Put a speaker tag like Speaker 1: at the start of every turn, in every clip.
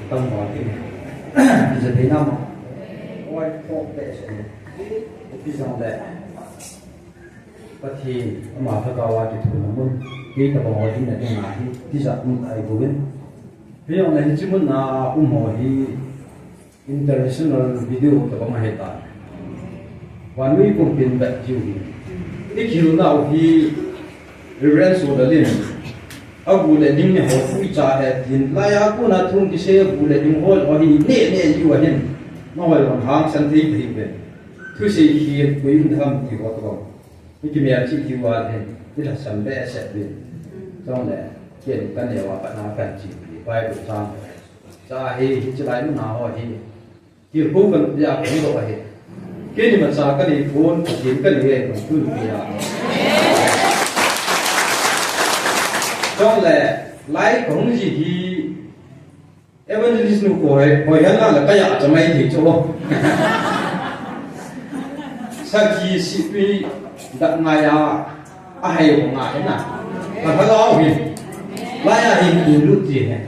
Speaker 1: tâm vào cái này giờ thấy năm quay phong để sẽ cái dòng lệ và thì mà phải cao qua thì thủ nó muốn cái tập hội thì là cái nào thì giờ cũng tại của bên ví dụ này chỉ muốn là hội thì international video tập mà hiện tại và nuôi cùng tiền bạc chiều cái chiều nào thì reference số đó liền abu le ding ne ho fu cha he din la ya ku na thung ki se abu le ding hol o hi ne ne yu wa hin no wa ron hang san thi thi be thu se hi ku yin tham ki wa to ni ki me chi ki wa he ni la san be se be trong le kien kan ne wa pa na kan chi bi bai bu sang cha he hi chi lai na ho hi ki pu kan ya ku do wa he ke ni ma sa ka ni phone ki kan ni he ku ni ya trong là lái cũng gì thì evangelist nu của hồi hắn là cái gì cho mấy thì chỗ sau khi sĩ tuy đặt ngày hay của ngài thế nào mà phải lo gì lái hình lúc gì này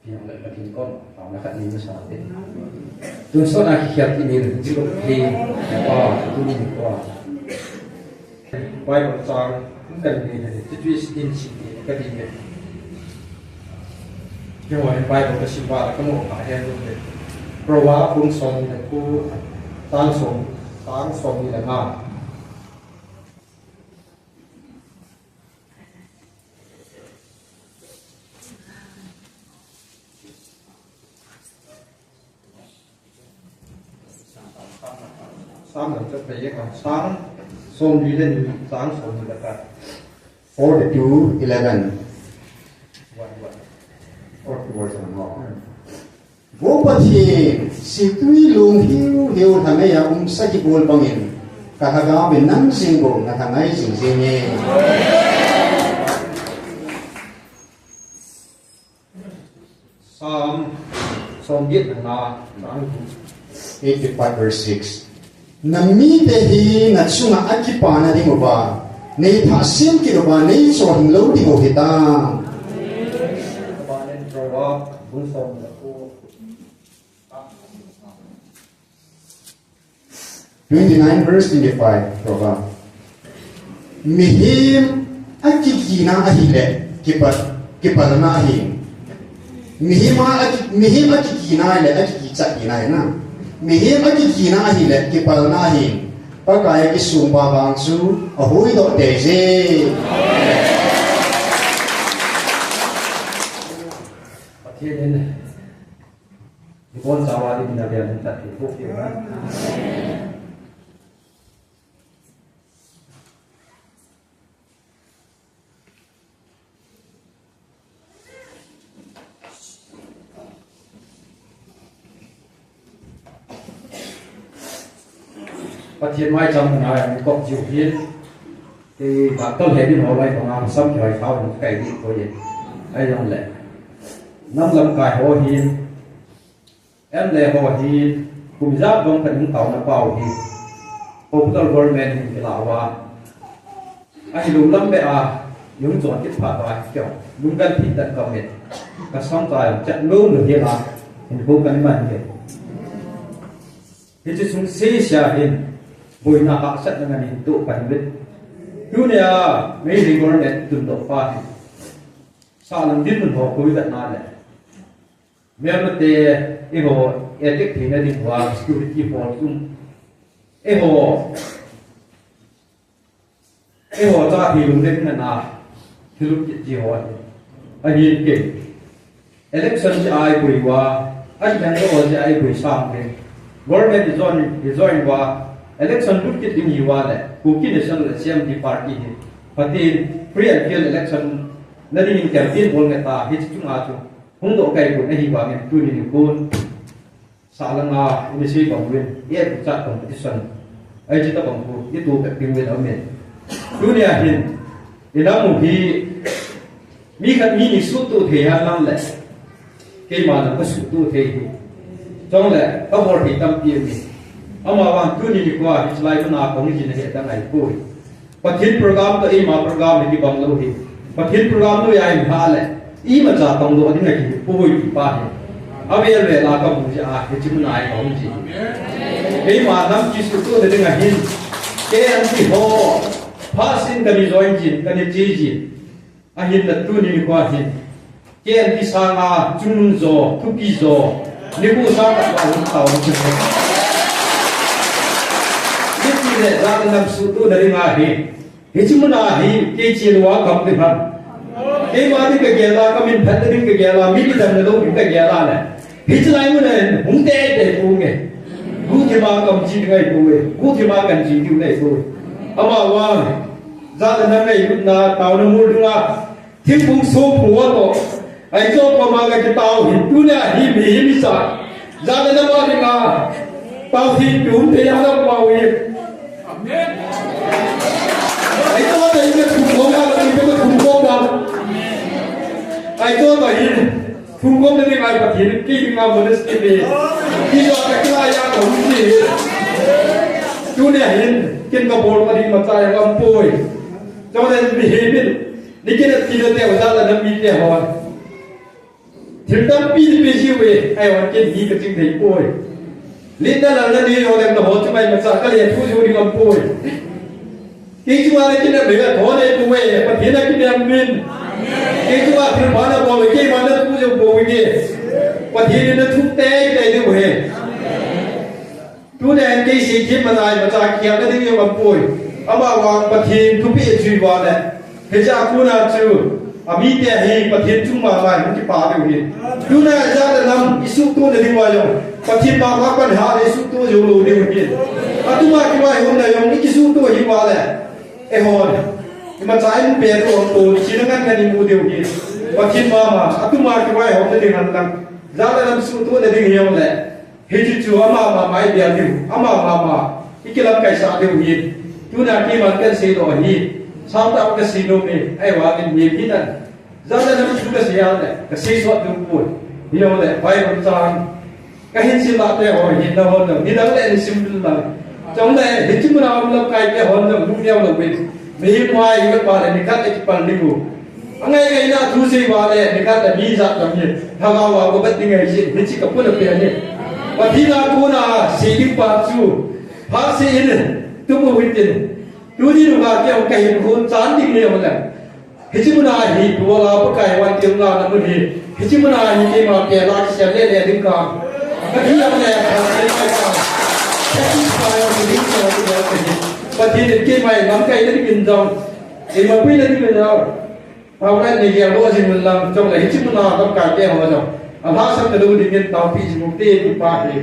Speaker 1: thì lại là thì con phòng là khách đi mới sao thế tôi số nào khi học thì mình chỉ có thì qua tôi đi qua quay một trang cũng cần gì này chỉ truy xin chỉ cái gì này nhưng mà quay một cái sinh hoạt là có một vài em luôn đấy rồi quá cũng xong thì cô tăng xong như là nào sáng là cho thấy còn sáng xong đi lên sáng xong như là cả
Speaker 2: 42:11 vô bát hi si tui lung hiu thằng ấy sa ki bol bangin ka ha ga ben nan sing bo na thằng ấy sing sing ni
Speaker 1: xong biết là
Speaker 2: 85:6 nami te hi na chunga akipa na ding ba nei tha sim ki ro ba nei so hing lo di go hita
Speaker 1: ba nên rồi đó cũng xong là cô
Speaker 2: 29:25 proba mihim akikina ahile kipa na ahi mihim akikina le akikicha ina na mihim akikina ahile kipa na ahi pakaya ki sumba bang su ahui do deje
Speaker 1: thế nên con cháu đi mình là việc thật thì phúc hiệu lắm và thiên mai trong này cộng chịu hiến thì các tôn hệ bên họ bayของเราxong rồiเขาmột cái gì có gì ai trong lệ năm lâm cài hồ hiến em lệ hồ hiến cùng giáp đông phải những tàu nó vào hiến Hospital Government thì làว่าai lùng lâm bệ những chỗ tiếp phạt vào kiểu lùng gần thì tận cầu hết các xong rồi chặn luôn được hiện là hình vô cần mạnh hết thì chúng sẽ xả hiện bồi nạp hạt sắt dengan itu kan bet dunia mấy người government tụt độ pha sao làm gì mình họ cố gắng nãy mấy anh tê hồ ethic thì này đi qua security force hồ ra thì luôn đấy cái nào thì lúc gì họ anh nhìn kỹ election thì ai bồi qua anh đang có gì ai bồi sang đấy government is join qua election lúc cái gì qua đấy cuộc chiến này là CMD party này phát free and fair election nơi đi campaign bol người ta hết chúng ta không độ cái của này qua mình tôi đi con xã lăng à mình sẽ bằng quyền yết chặt competition ai chỉ ta bằng phụ yết tu cái quyền ở mình dunia hiện thì nó một khi mi khát mi ni suốt tu thế hà lăng lệ cái mà nó có suốt tu thế trong lệ có một thì tâm tiền mình ông mà bằng tu đi qua thì lại nó nào cũng như này hiện tại này coi ปฏิโปรแกรมตัวมาโปรแกรมที่บังโลหิปฏิโปรแกรมตัวใหญ่มาเลยมาจากตรงโลที่ไหนที่ป่วยป้าเอเวลเวลาก็มุจอาเหตุมันอะไรของจริงมาทำจิตสุดตัวเรื่องหินแกอันที่โหพาสินกันในจอยจินกันในจีจินหินนั่นตัวนี้กว่าหินแกอันที่สร้างอาจุนโซทุกิโซนี่กูสร้างกับเราหุ่นเต่าจริงนี่ที่เนี่ยเราทำสุดตัวเรื่องหินเหตุมันอะไรแกจีนว่าคำที่พันแกมาที่กับแกลาก็มีแผ่นดินกับแกลามีที่ทำในโลกกับแกลาเนี่ยเหตุไรมันเนี่ยหุ่นเตะเตะกูไงกูที่มากับจีนไงกูเองกูที่มากันจีนกูไงกูอามาว่าจะนั่งไงยุทธนาตาวน้ำมูลว่าที่พุ่งสู้หัวโตไอ้โจ้ประมาณกันตาวหินตัวเนี่ยหิมีหิมิสาจะนั่งว่าดีมาตาวหินจุ่มเทียนแล้วมาวิ่งไอ้ตัวเนี่ยมันถูกโกงกันมันถูกโกงกันไอ้ตัวเนี่ยถูกโกงได้ไงปะทีนี้กี่งานมันจะสิบปีที่เราตะกี้ยาของจีตัวเนี่ยเห็นกินกระโปรงมาดีมาใจลำป่วยเจ้าเนี่ยมีเหตุนี่กินที่เราเที่ยวซาแล้วมีเที่ยววันถึงตั้งปีที่ชีวิตไอ้วันกินหีกระจิงได้ป่วยลิ้นนั่นนั่นนี่เราเนี่ยหัวจะไม่มาสักก็เลยทุจริตลำป่วยกินชัวร์เลยกินเนี่ยเหลือถอนเลยป่วยปะทีนั้นกินเนี่ยมินกินชัวร์ถึงวันนั้นบอกเลยกินวันนั้นทุจริตป่วยเนี่ยปะทีนั้นทุกเตะได้ด้วยตัวเนี่ยกินสิ่งที่มันอะไรมาจากเกี่ยวกับที่เราป่วยอามาว่าปะทีทุกปีชีวะเนี่ยเฮ้ยจากคุณอาจูอามีเดียเฮปะทีจุ่มมาไม่มันจะป่าไปวิ่งตัวเนี่ยจะได้นำอิสุตัวเนี่ยดีกว่าอย่างปะทีมาว่าปัญหาอิสุตัวอยู่รู้ดีกว่าอย่างอาตุมาคิดว่าอย่างนั้นอย่างนี้อิสุตัวยิ่งว่าเลยเอฮอนมันใจมันเปลี่ยนตัวตัวชิ้นนั้นกันยิ่งมูเดียวอย่างปะทีมาอาตุมาคิดว่าอย่างนั้นอย่างนั้นจะได้นำอิสุตัวเนี่ยดีอย่างเลยเฮ้ยจู่ๆอามาไม่เดียวเดียวอามาอีกแล้วใครสาเดียวอย่างตัวเนี่ยที่มันเป็นสิ่งตัวนี้साउथ आप के सीनों में ऐ वाक़ई में भी ना ज़्यादा नम शुक्र से याद है कसी स्वाद दुपुर ये होते भाई बच्चान कहीं से लाते हो ये ना हो ना ये ना ले सिंपल ना चाहते हैं हिच में आप लोग काय के हो ना दुनिया में लोग नहीं माय ये बारे निकाल एक पल निको अंगे कहीं ना दूसरी बारे निकाल तो बीस आठ लम्हे हवा वाको बत्ती है ये हिच का पुल पे है पतिना कोना सीटिंग पाचू फासे इन तुम विंटिनดูที่ดูงานเกี่ยวกับเห็นคนจานดิ่งเลยมันแหละฮิจิมุนาฮีตัวเราประกายวันเกี่ยวงานนั้นมันฮีฮิจิมุนาฮีที่มาเปลี่ยนราชเล่เล่ดึงการก็ที่ยังแหละทำอะไรกันแค่ที่ไปเอาไปดิ้งเราไปแล้วไปดิ้งปฏิทินกี่ใหม่น้ำไก่ได้กินจังเอ็มพีได้กินแล้วเอาแค่ในเกี่ยวกับสิ่งมันลังจงเลยฮิจิมุนาต้องการแก้หัวจังอาภาสัมตดูดิ่งเตาพิจิมุตีที่ป่าฮี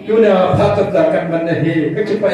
Speaker 1: ดูเนี่ยพัฒนาการมันเนี่ยฮีก็จะไป